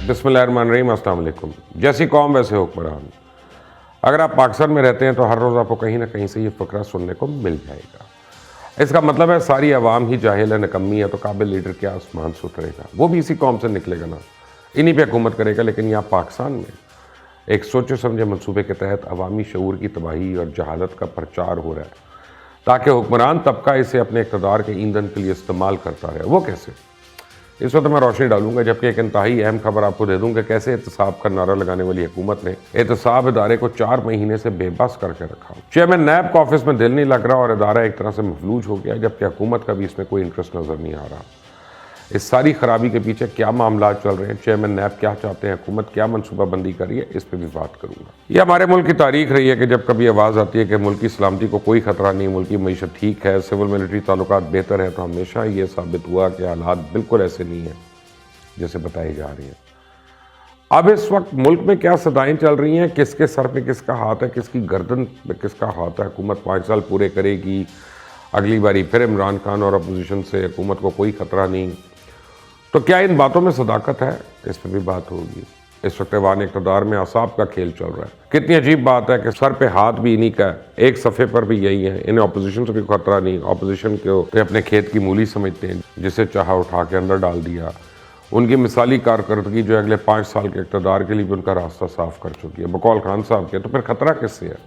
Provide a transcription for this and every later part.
बिस्मिल्लाहिर्रहमानिर्रहीम, अस्सलाम वालेकुम। जैसी कौम वैसे हुक्मरान। अगर आप पाकिस्तान में रहते हैं तो हर रोज़ आपको कहीं ना कहीं से ये फ़करा सुनने को मिल जाएगा। इसका मतलब है सारी आवाम ही जाहिल है, निकम्मी है, तो काबिल लीडर क्या आसमान से उतरेगा? वो भी इसी कौम से निकलेगा ना, इन्हीं पे हुकूमत करेगा। लेकिन यहाँ पाकिस्तान में एक सोचे समझे मनसूबे के तहत अवामी शऊर की तबाही और जहालत का प्रचार हो रहा है ताकि हुक्मरान तबका इसे अपने इक़्तिदार के ईंधन के लिए इस्तेमाल करता रहे। वो कैसे? इस वक्त मैं रोशनी डालूंगा, जबकि एक इंतहाई अहम खबर आपको दे दूं कि कैसे एहतसाब का नारा लगाने वाली हुकूमत ने एहतसाब इदारे को 4 महीने से बेबस करके रखा। चेयरमैन नैब का ऑफिस में दिल नहीं लग रहा और इदारा एक तरह से मफलूज हो गया, जबकि हुकूमत का भी इसमें कोई इंटरेस्ट नज़र नहीं आ रहा। इस सारी खराबी के पीछे क्या मामला चल रहे हैं, चेयरमैन नैब क्या चाहते हैं, हुकूमत क्या मनसूबा बंदी कर रही है, इस पर भी बात करूंगा। यह हमारे मुल्क की तारीख रही है कि जब कभी आवाज़ आती है कि मुल्क की सलामती को कोई खतरा नहीं, मुल्क की मईशत ठीक है, सिविल मिलिट्री ताल्लुकात बेहतर है, तो हमेशा ये साबित हुआ कि हालात बिल्कुल ऐसे नहीं है जैसे बताई जा रही है। अब इस वक्त मुल्क में क्या सदाएं चल रही हैं, किसके सर पे किसका हाथ है, किसकी गर्दन पे किसका हाथ है। हुकूमत 5 साल पूरे करेगी, अगली बारी फिर इमरान खान और अपोजिशन से हुकूमत को कोई खतरा नहीं। तो क्या इन बातों में सदाकत है? इस पर भी बात होगी। इस वक्त ऐवान इक़्तिदार में असाब का खेल चल रहा है। कितनी अजीब बात है कि सर पे हाथ भी इन्हीं का है, एक सफ़े पर भी यही है। इन्हें अपोजिशन से कोई खतरा नहीं, अपोजिशन को अपने खेत की मूली समझते हैं, जिसे चाहा उठा के अंदर डाल दिया। उनकी मिसाली कारकर्दगी जो अगले 5 साल के इक़्तिदार के लिए भी उनका रास्ता साफ कर चुकी है, बकौल खान साहब के। तो फिर खतरा किससे है?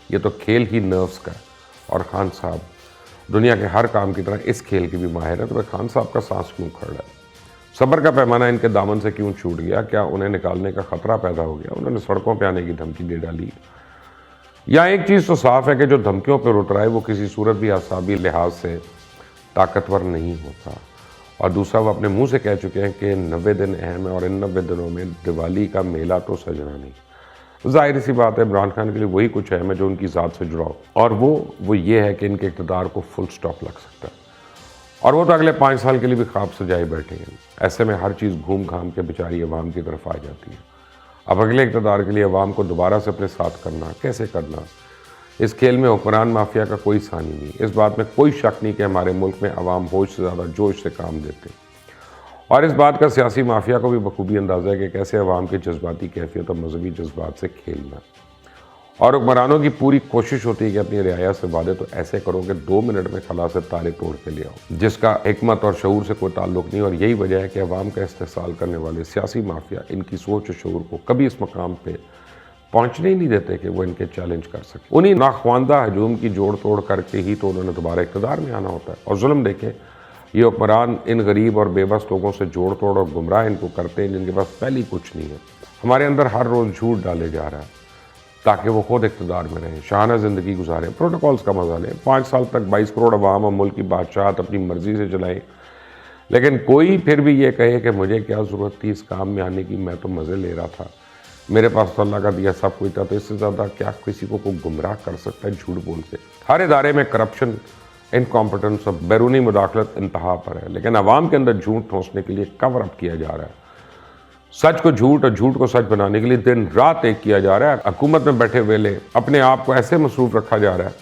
ये तो खेल ही नर्व्स का है, और खान साहब दुनिया के हर काम की तरह इस खेल के भी माहिर है। तो फिर खान साहब का सांस क्यों खड़ा है? सब्र का पैमाना इनके दामन से क्यों छूट गया? क्या उन्हें निकालने का खतरा पैदा हो गया? उन्होंने सड़कों पर आने की धमकी दे डाली। या एक चीज़ तो साफ है कि जो धमकियों पर उतरा है वो किसी सूरत भी असाबी लिहाज से ताकतवर नहीं होता। और दूसरा, वो अपने मुंह से कह चुके हैं कि 90 दिन अहम है और इन 90 दिनों में दिवाली का मेला तो सजना नहीं। जाहिर सी बात है, इमरान खान के लिए वही कुछ अहम है जो उनकी ज़ात से जुड़ा हो, और वो ये है कि इनके इक़्तिदार को फुल स्टॉप लग सकता है। और वो तो अगले 5 साल के लिए भी ख्वाब सजाए बैठे हैं। ऐसे में हर चीज़ घूम घाम के बेचारी अवाम की तरफ आ जाती है। अब अगले इक़्तिदार के लिए अवाम को दोबारा से अपने साथ करना, कैसे करना, इस खेल में हुक्मरान माफिया का कोई सानी नहीं। इस बात में कोई शक नहीं कि हमारे मुल्क में अवाम होश से ज़्यादा जोश से काम देते, और इस बात का सियासी माफिया को भी बखूबी अंदाज़ा है कि कैसे अवाम के जज्बाती कैफियत और मजहबी जज्बात से खेलना। और हुक्मरानों की पूरी कोशिश होती है कि अपनी रियाया से वादे तो ऐसे करो कि 2 मिनट में खला से तारे तोड़ के ले आओ, जिसका हिकमत और शऊर से कोई ताल्लुक नहीं। और यही वजह है कि अवाम का इस्तेहसाल करने वाले सियासी माफिया इनकी सोच और शऊर को कभी इस मकाम पर पहुंचने ही नहीं देते कि वो इनके चैलेंज कर सके। उन्हीं नाख्वानदा हजूम की जोड़ तोड़ करके ही तो उन्होंने दोबारा इक़्तिदार में आना होता है। और जुल्म देखें, ये हुक्मरान इन गरीब और बेबस लोगों से जोड़ तोड़ और गुमराह इनको करते हैं जिनके पास पहले कुछ नहीं है। हमारे अंदर हर रोज़ झूठ डाले जा रहा है ताकि वो खुद इक़्तिदार में रहें, शाहाना ज़िंदगी गुजारें, प्रोटोकॉल्स का मजा लें, 5 साल तक 22 करोड़ अवाम और मुल्क की बादशाहत अपनी मर्ज़ी से चलाएं। लेकिन कोई फिर भी ये कहे कि मुझे क्या ज़रूरत थी इस काम में आने की, मैं तो मज़े ले रहा था, मेरे पास तो अल्लाह का दिया सब कुछ था। तो इससे ज़्यादा क्या किसी को गुमराह कर सकता है झूठ बोल के? हर इदारे में करप्शन, इनकॉम्पिटेंस और बैरूनी मुदाखलत इंतहा पर है, लेकिन अवाम के अंदर झूठ ठोंसने के लिए कवर अप किया जा रहा है। सच को झूठ और झूठ को सच बनाने के लिए दिन रात एक किया जा रहा है। हुकूमत में बैठे वेले अपने आप को ऐसे मसरूफ़ रखा जा रहा है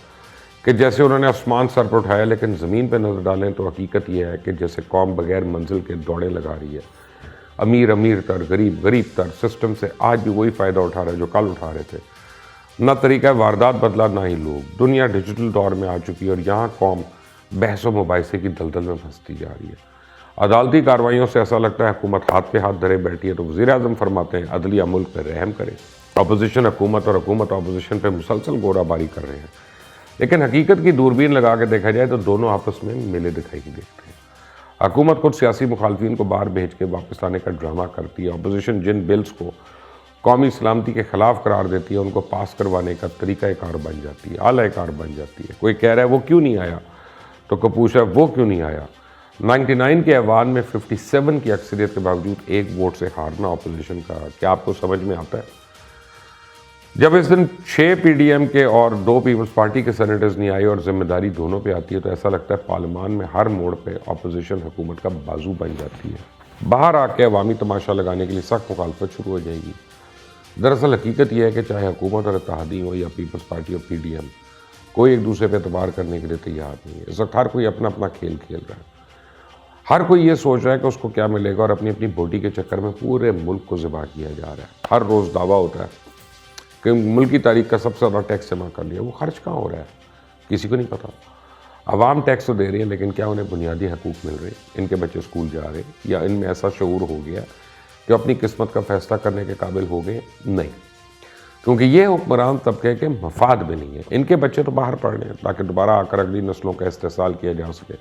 कि जैसे उन्होंने आसमान सर पर उठाया, लेकिन ज़मीन पर नज़र डालें तो हकीकत यह है कि जैसे कौम बगैर मंजिल के दौड़े लगा रही है। अमीर अमीर तर, गरीब गरीब तर सिस्टम से आज भी वही फ़ायदा उठा रहे जो कल उठा रहे थे। ना तरीका वारदात बदला, ना ही लोग। दुनिया डिजिटल दौर में आ चुकी है और यहाँ कौम बहस व मुबाहिसे की दलदल में फंसती जा रही है। अदालती कार्रवाइयों से ऐसा लगता है हुकूमत हाथ पे हाथ धरे बैठी है। तो वज़ीर-ए-आज़म फरमाते हैं अदलिया मुल्क पर रहम करे। अपोजिशन हुकूमत और हुकूमत अपोजिशन पर मुसलसल गोराबारी कर रहे हैं, लेकिन हकीकत की दूरबीन लगा के देखा जाए तो दोनों आपस में मिले दिखाई देते हैं। हुकूमत खुद सियासी मुखालफिन को बाहर भेज के वापस लाने का ड्रामा करती है। अपोजिशन जिन बिल्स को कौमी सलामती के ख़िलाफ़ करार देती है, उनको पास करवाने का तरीक़ाकार बन जाती है, आला-ए-कार बन जाती है। कोई कह रहा है वो क्यों नहीं आया, तो कोई पूछा वो क्यों नहीं आया। 99 के ऐवान में 57 की अक्सरियत के बावजूद एक वोट से हारना अपोजिशन का, क्या आपको समझ में आता है? जब इस दिन 6 PDM के और 2 पीपल्स पार्टी के सेनेटर्स नहीं आए और जिम्मेदारी दोनों पे आती है, तो ऐसा लगता है पार्लियामान में हर मोड़ पे अपोजिशन हुकूमत का बाजू बन जाती है। बाहर आके अवामी तमाशा लगाने के लिए सख्त मुखालफत शुरू हो जाएगी। दरअसल हकीकत यह है कि चाहे हुकूमत और इत्तेहादी हो या पीपल्स पार्टी और PDM, कोई एक दूसरे पर एतबार करने के लिए तैयार नहीं है। इस वक्त हर कोई अपना अपना खेल खेल रहा है। ہر کوئی یہ سوچ رہا ہے کہ اس کو کیا ملے گا اور اپنی اپنی بوٹی کے چکر میں پورے ملک کو ذبح کیا جا رہا ہے۔ ہر روز دعویٰ ہوتا ہے کہ ملک کی تاریخ کا سب سے زیادہ ٹیکس جمع کر لیا، وہ خرچ کہاں ہو رہا ہے کسی کو نہیں پتا۔ عوام ٹیکس تو دے رہی ہے لیکن کیا انہیں بنیادی حقوق مل رہے ہیں؟ ان کے بچے اسکول جا رہے ہیں یا ان میں ایسا شعور ہو گیا کہ اپنی قسمت کا فیصلہ کرنے کے قابل ہو گئے؟ نہیں، کیونکہ یہ حکمران طبقے کے مفاد میں نہیں ہے۔ ان کے بچے تو باہر پڑھ رہے ہیں تاکہ دوبارہ آ کر اگلی نسلوں کا استحصال کیا جا سکے۔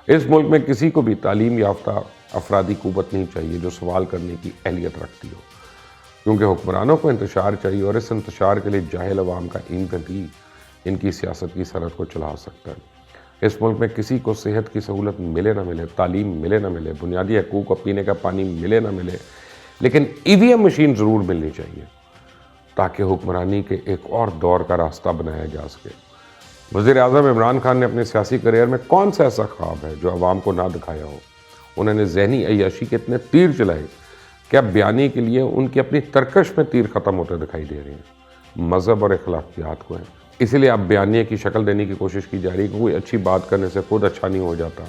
اس ملک میں کسی کو بھی تعلیم یافتہ افرادی قوت نہیں چاہیے جو سوال کرنے کی اہلیت رکھتی ہو، کیونکہ حکمرانوں کو انتشار چاہیے اور اس انتشار کے لیے جاہل عوام کا ایندھن ہی ان کی سیاست کی سرحد کو چلا سکتا ہے۔ اس ملک میں کسی کو صحت کی سہولت ملے نہ ملے، تعلیم ملے نہ ملے، بنیادی حقوق اور پینے کا پانی ملے نہ ملے، لیکن EVM مشین ضرور ملنی چاہیے تاکہ حکمرانی کے ایک اور دور کا راستہ بنایا جا سکے۔ وزیر اعظم عمران خان نے اپنے سیاسی کیریئر میں کون سا ایسا خواب ہے جو عوام کو نہ دکھایا ہو؟ انہوں نے ذہنی عیاشی کے اتنے تیر چلائے کہ اب بیانی کے لیے ان کی اپنی ترکش میں تیر ختم ہوتے دکھائی دے رہے ہیں۔ مذہب اور اخلاقیات کو ہیں، اسی لیے اب بیانیے کی شکل دینے کی کوشش کی جا رہی ہے کہ کوئی اچھی بات کرنے سے خود اچھا نہیں ہو جاتا۔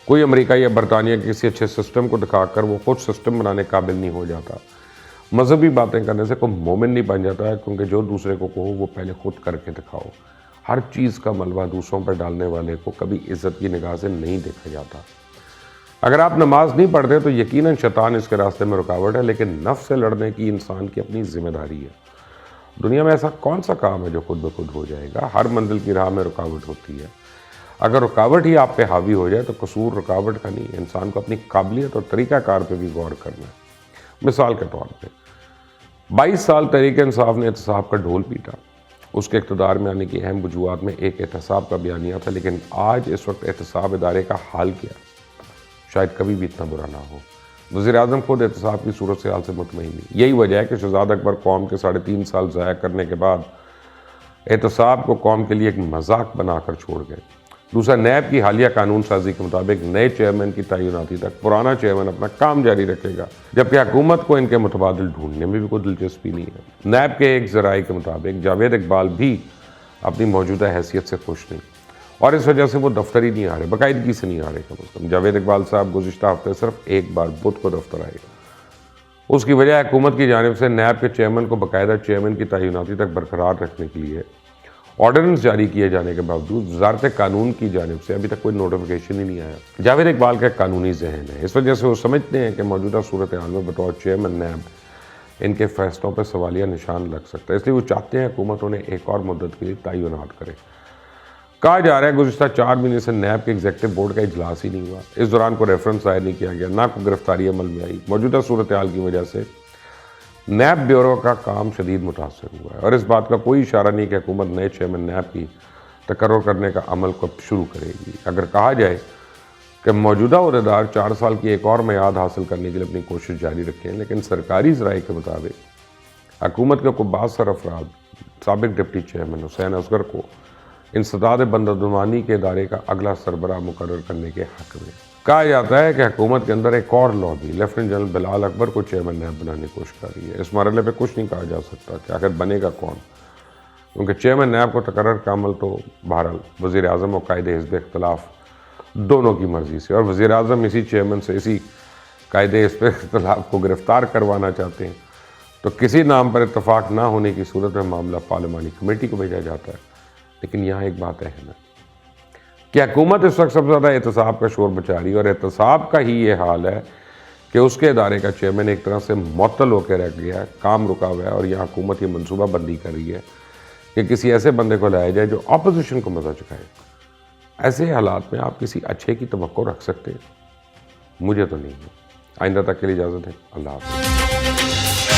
کوئی امریکہ یا برطانیہ کے کسی اچھے سسٹم کو دکھا کر وہ خود سسٹم بنانے قابل نہیں ہو جاتا۔ مذہبی باتیں کرنے سے کوئی مومن نہیں بن جاتا ہے، کیونکہ جو دوسرے کو کہو وہ پہلے خود کر کے دکھاؤ۔ ہر چیز کا ملبہ دوسروں پر ڈالنے والے کو کبھی عزت کی نگاہ سے نہیں دیکھا جاتا۔ اگر آپ نماز نہیں پڑھتے تو یقیناً شیطان اس کے راستے میں رکاوٹ ہے، لیکن نفس سے لڑنے کی انسان کی اپنی ذمہ داری ہے۔ دنیا میں ایسا کون سا کام ہے جو خود بخود ہو جائے گا؟ ہر منزل کی راہ میں رکاوٹ ہوتی ہے۔ اگر رکاوٹ ہی آپ پہ حاوی ہو جائے تو قصور رکاوٹ کا نہیں، انسان کو اپنی قابلیت اور طریقہ کار پہ بھی غور کرنا ہے۔ مثال کے طور پہ 22 سال تحریک انصاف نے احتساب کا ڈھول پیٹا۔ اس کے اقتدار میں آنے کی اہم وجوہات میں ایک احتساب کا بیانیہ تھا، لیکن آج اس وقت احتساب ادارے کا حال کیا؟ شاید کبھی بھی اتنا برا نہ ہو۔ وزیر اعظم خود احتساب کی صورتحال سے مطمئن نہیں۔ یہی وجہ ہے کہ شہزادہ اکبر قوم کے 3.5 سال ضائع کرنے کے بعد احتساب کو قوم کے لیے ایک مذاق بنا کر چھوڑ گئے۔ دوسرا، نیب کی حالیہ قانون سازی کے مطابق نئے چیئرمین کی تعیناتی تک پرانا چیئرمین اپنا کام جاری رکھے گا، جبکہ حکومت کو ان کے متبادل ڈھونڈنے میں بھی کوئی دلچسپی نہیں ہے۔ نیب کے ایک ذرائع کے مطابق جاوید اقبال بھی اپنی موجودہ حیثیت سے خوش نہیں، اور اس وجہ سے وہ دفتر ہی نہیں آ رہے، باقاعدگی سے نہیں آ رہے۔ کم از کم جاوید اقبال صاحب گزشتہ ہفتے صرف ایک بار بدھ کو دفتر آئے۔ اس کی وجہ حکومت کی جانب سے نیب کے چیئرمین کو باقاعدہ چیئرمین کی تعیناتی تک برقرار رکھنے کے لیے آرڈیننس جاری کیے جانے کے باوجود وزارت قانون کی جانب سے ابھی تک کوئی نوٹیفیکیشن ہی نہیں آیا۔ جاوید اقبال کا قانونی ذہن ہے، اس وجہ سے وہ سمجھتے ہیں کہ موجودہ صورتحال میں بطور چیئرمین نیب ان کے فیصلوں پر سوالیہ نشان لگ سکتا ہے، اس لیے وہ چاہتے ہیں حکومت انہیں ایک اور مدت کے لیے تعینات کرے۔ کہا جا رہا ہے گزشتہ 4 مہینے سے نیب کے ایگزیکٹو بورڈ کا اجلاس ہی نہیں ہوا، اس دوران کوئی ریفرنس ظاہر نہیں کیا گیا، نہ کوئی گرفتاری عمل میں آئی۔ موجودہ صورتحال کی وجہ سے نیب بیورو کا کام شدید متاثر ہوا ہے، اور اس بات کا کوئی اشارہ نہیں کہ حکومت نئے چیئرمین نیب کی تقرر کرنے کا عمل کو شروع کرے گی۔ اگر کہا جائے کہ موجودہ عہدیدار 4 سال کی ایک اور میعاد حاصل کرنے کے لیے اپنی کوشش جاری رکھیں، لیکن سرکاری ذرائع کے مطابق حکومت کے کوئی بعض افراد سابق ڈپٹی چیئرمین حسین اصغر کو انسداد بندربانی کے ادارے کا اگلا سربراہ مقرر کرنے کے حق میں۔ کہا جاتا ہے کہ حکومت کے اندر ایک اور لابی لیفٹیننٹ جنرل بلال اکبر کو چیئرمین نیب بنانے کی کوشش کر رہی ہے۔ اس مرحلے پہ کچھ نہیں کہا جا سکتا کہ آخر بنے گا کون، کیونکہ چیئرمین نیب کو تقرر کا عمل تو بہرحال وزیر اعظم اور قائد حزب اختلاف دونوں کی مرضی سے، اور وزیر اعظم اسی چیئرمین سے اسی قائد حزب اختلاف کو گرفتار کروانا چاہتے ہیں، تو کسی نام پر اتفاق نہ ہونے کی صورت میں معاملہ پارلیمانی کمیٹی کو بھیجا جاتا ہے۔ لیکن یہاں ایک بات اہم ہے کہ حکومت اس وقت سب سے زیادہ احتساب کا شور مچا رہی ہے، اور احتساب کا ہی یہ حال ہے کہ اس کے ادارے کا چیئرمین ایک طرح سے معطل ہو کے رہ گیا ہے، کام رکا ہوا ہے، اور یہاں حکومت یہ منصوبہ بندی کر رہی ہے کہ کسی ایسے بندے کو لایا جائے جو اپوزیشن کو مزہ چکھائے۔ ایسے حالات میں آپ کسی اچھے کی توقع رکھ سکتے ہیں؟ مجھے تو نہیں ہے۔ آئندہ تک کے لیے اجازت ہے، اللہ حافظ۔